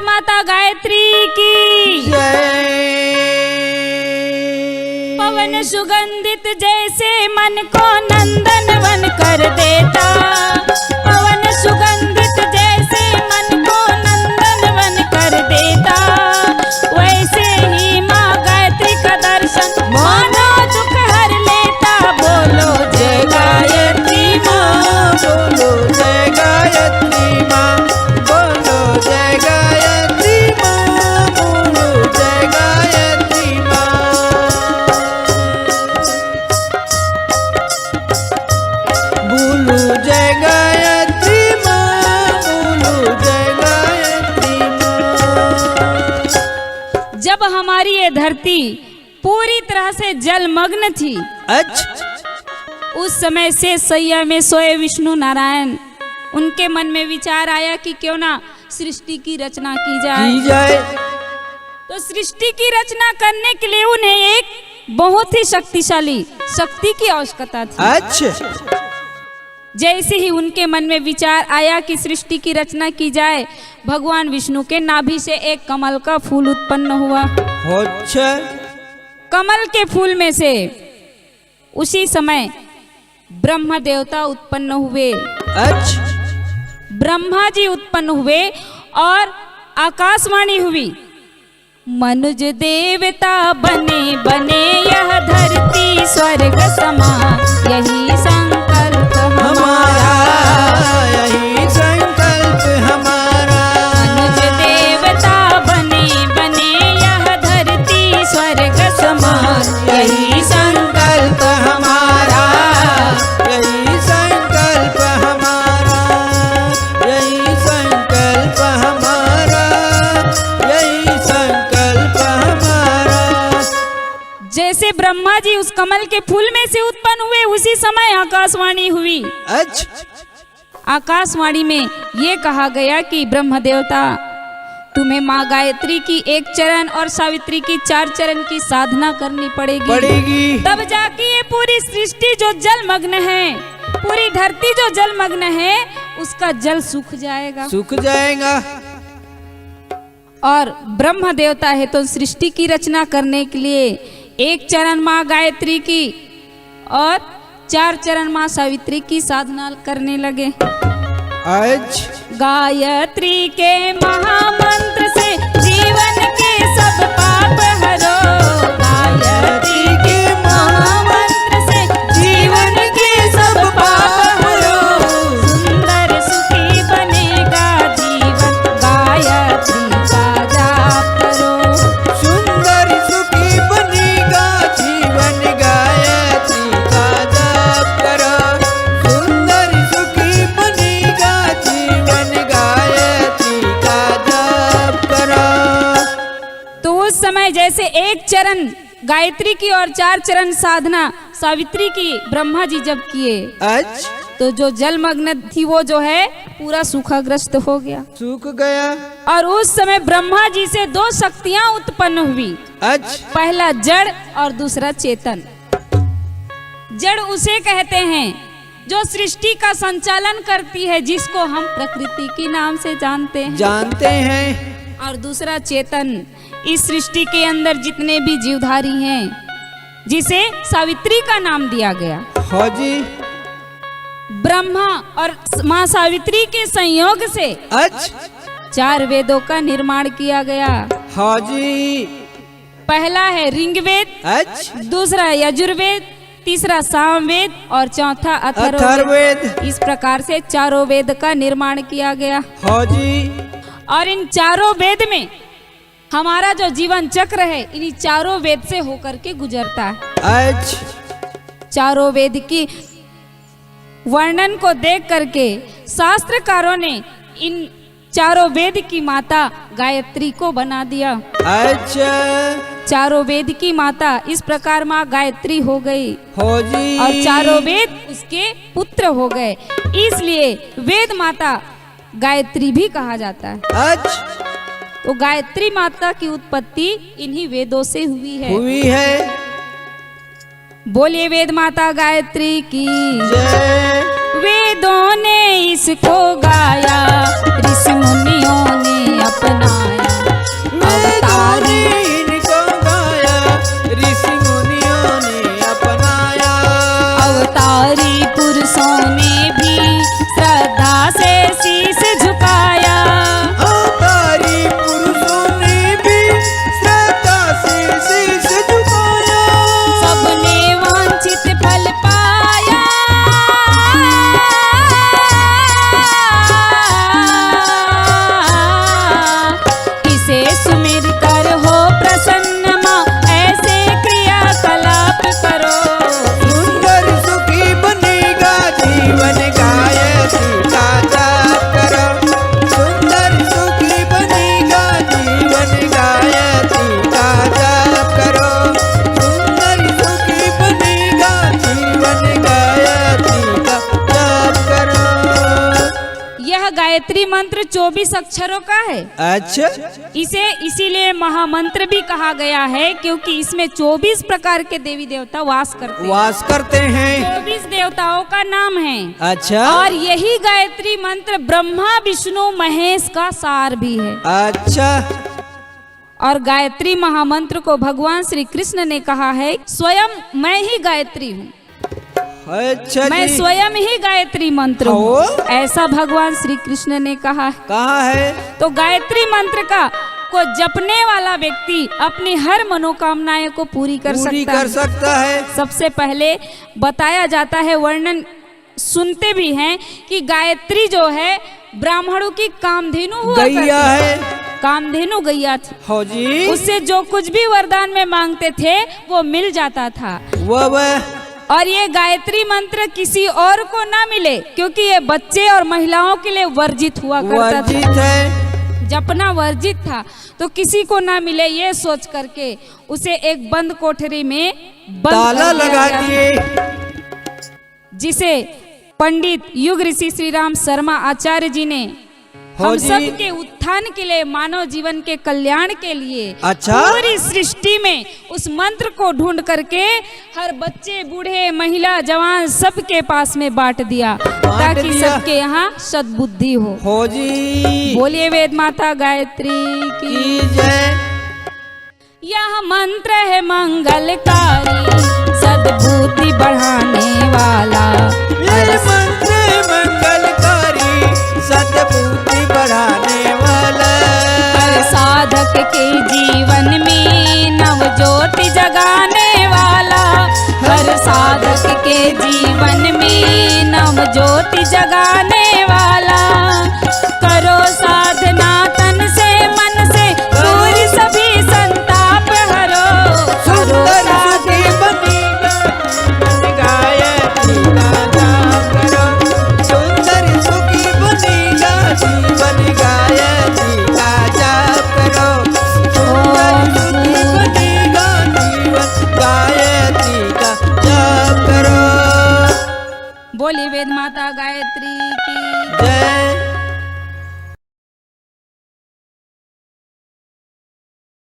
माता गायत्री की पवन सुगंधित जैसे मन को नंदन वन कर देता, पवन सुगंधित जैसे मन को नंदन वन कर देता, वैसे ही माँ गायत्री का दर्शन मानो दुख हर लेता। बोलो जय गायत्री माँ, बोलो जय गायत्री माँ, बोलो जय गायत्री माँ, बोलो जय गायत्री माँ। बोलो जय गायत्री माँ, बोलो जय गायत्री माँ। जब हमारी ये धरती पूरी तरह से जलमग्न थी, अच्छा, उस समय से सैया में सोए विष्णु नारायण, उनके मन में विचार आया कि क्यों ना सृष्टि की रचना की जाए। तो सृष्टि की रचना करने के लिए उन्हें एक बहुत ही शक्तिशाली शक्ति की आवश्यकता थी। अच्छा, जैसे ही उनके मन में विचार आया कि सृष्टि की रचना की जाए, भगवान विष्णु के नाभि से एक कमल का फूल उत्पन्न हुआ। अच्छा, कमल के फूल में से उसी समय ब्रह्म देवता उत्पन्न हुए। अच्छा, ब्रह्मा जी उत्पन्न हुए और आकाशवाणी हुई, मनुज देवता बने बने यह धरती स्वर्ग समान, यही संकल्प हमारा, यही संकल्प हमारा। मनुज देवता बने बने यह धरती स्वर्ग समान, यही संकल्प हमारा, यही संकल्प हमारा, यही संकल्प हमारा, यही संकल्प हमारा। जैसे ब्रह्मा जी उस कमल के फूल में से उत्पन्न हुए, उसी समय आकाशवाणी हुई। अच्छा, आकाशवाणी में ये कहा गया कि ब्रह्म देवता, तुम्हें माँ गायत्री की 1 चरण और सावित्री की 4 चरण की साधना करनी पड़ेगी। तब जाके ये पूरी सृष्टि जो जलमग्न है, पूरी धरती जो जलमग्न है, उसका जल सूख जाएगा। सूख जाएगा। और ब्रह्म देवता है तो सृष्टि की रचना करने के लिए 1 चरण माँ गायत्री की और 4 चरण माँ सावित्री की साधना करने लगे। आज गायत्री के महामंत्र से जीवन के सब पाप हरो, गायत्री के महामंत्र से जीवन के सब पाप हरो, सुंदर सुखी बनेगा जीवन, गायत्री का जाप करो। सुंदर सुखी बनेगा जीवन, गायत्री का जाप करो। सुंदर सुखी बनेगा जीवन, गायत्री का जाप करो। तो उस समय जैसे 1 चरण गायत्री की और 4 चरण साधना सावित्री की ब्रह्मा जी जब किए, अच्छा, तो जो जलमग्न थी वो जो है पूरा सूखाग्रस्त हो गया। सूख गया। और उस समय ब्रह्मा जी से 2 शक्तियां उत्पन्न हुई। अच्छा, पहला जड़ और दूसरा चेतन। जड़ उसे कहते हैं जो सृष्टि का संचालन करती है, जिसको हम प्रकृति के नाम से जानते हैं। और दूसरा चेतन, इस सृष्टि के अंदर जितने भी जीवधारी हैं, जिसे सावित्री का नाम दिया गया। हाँ जी। ब्रह्मा और माँ सावित्री के संयोग से अच्छा, 4 वेदों का निर्माण किया गया। हाँ जी। पहला है ऋग्वेद, अच्छा, दूसरा यजुर्वेद, तीसरा सामवेद और चौथा अथर्ववेद। इस प्रकार से 4 वेद का निर्माण किया गया। हाँ जी। और इन 4 वेद में हमारा जो जीवन चक्र है, इन्हीं 4 वेद से होकर के गुजरता है। अच्छा, 4 वेद की वर्णन को देख करके शास्त्रकारों ने इन चारों वेद की माता गायत्री को बना दिया। अच्छा चारों वेद की माता इस प्रकार माँ गायत्री हो गई हो जी। और चारों वेद उसके पुत्र हो गए, इसलिए वेद माता गायत्री भी कहा जाता है। अच्छा तो गायत्री माता की उत्पत्ति इन्हीं वेदों से हुई है। बोलिए वेद माता गायत्री की जय। वेदों ने इसको गाया, ऋषि मुनियों ने अपनाया, अवतारी इनको गाया, ऋषि मुनियों ने अपनाया, अवतारी पुरुषों ने भी श्रद्धा से शीश झुकाया, अवतारी पुरुषों ने भी श्रद्धा से शीश झुकाया, सबने वांछित फल पाया, इसे सुमिर कर हो प्रसन्न माँ, ऐसे क्रियाकलाप करो, सुंदर सुखी बनेगा जीवन गायत्री का जाप करो, सुंदर सुखी बनेगा जीवन गायत्री का जाप करो, सुंदर सुखी बनेगा जीवन गायत्री का जाप करो। यह गायत्री मंत्र 24 अक्षरों का है। अच्छा इसे इसीलिए महामंत्र भी कहा गया है क्योंकि इसमें 24 प्रकार के देवी देवता वास करते हैं। 24 देवताओं का नाम है। अच्छा और यही गायत्री मंत्र ब्रह्मा विष्णु महेश का सार भी है। अच्छा और गायत्री महामंत्र को भगवान श्री कृष्ण ने कहा है, स्वयं मैं ही गायत्री हूँ, अच्छा मैं जी। स्वयं ही गायत्री मंत्र ओ? हूँ, ऐसा भगवान श्री कृष्ण ने कहा है। कहाँ है? तो गायत्री मंत्र को जपने वाला व्यक्ति अपनी हर मनोकामनाएं को पूरी कर सकता है। सबसे पहले बताया जाता है, वर्णन सुनते भी हैं कि गायत्री जो है ब्राह्मणों की कामधेनु हुआ गैया है। कामधेनु गैया थी। हो जी। उससे जो कुछ भी वरदान में मांगते थे वो मिल जाता था। वह और ये गायत्री मंत्र किसी और को ना मिले क्योंकि ये बच्चे और महिलाओं के लिए वर्जित हुआ करता था, जपना वर्जित था, तो किसी को ना मिले ये सोच करके उसे एक बंद कोठरी में ताला लगा दिए, जिसे पंडित युग ऋषि श्री राम शर्मा आचार्य जी ने हम सब के उत्थान के लिए, मानव जीवन के कल्याण के लिए, अच्छा पूरी सृष्टि में उस मंत्र को ढूंढ करके हर बच्चे बूढ़े महिला जवान सबके पास में बांट दिया ताकि सबके यहाँ सद्बुद्धि हो जी। बोलिए वेद माता गायत्री की जय। यह मंत्र है मंगलकारी, सद्बुद्धि बढ़ाने वाला, मंत्र मंगलकारी, सद्बुद्धि बढ़ाने वाला, हर साधक के जीवन में नव ज्योति जगाने वाला, हर साधक के जीवन में नव ज्योति जगाने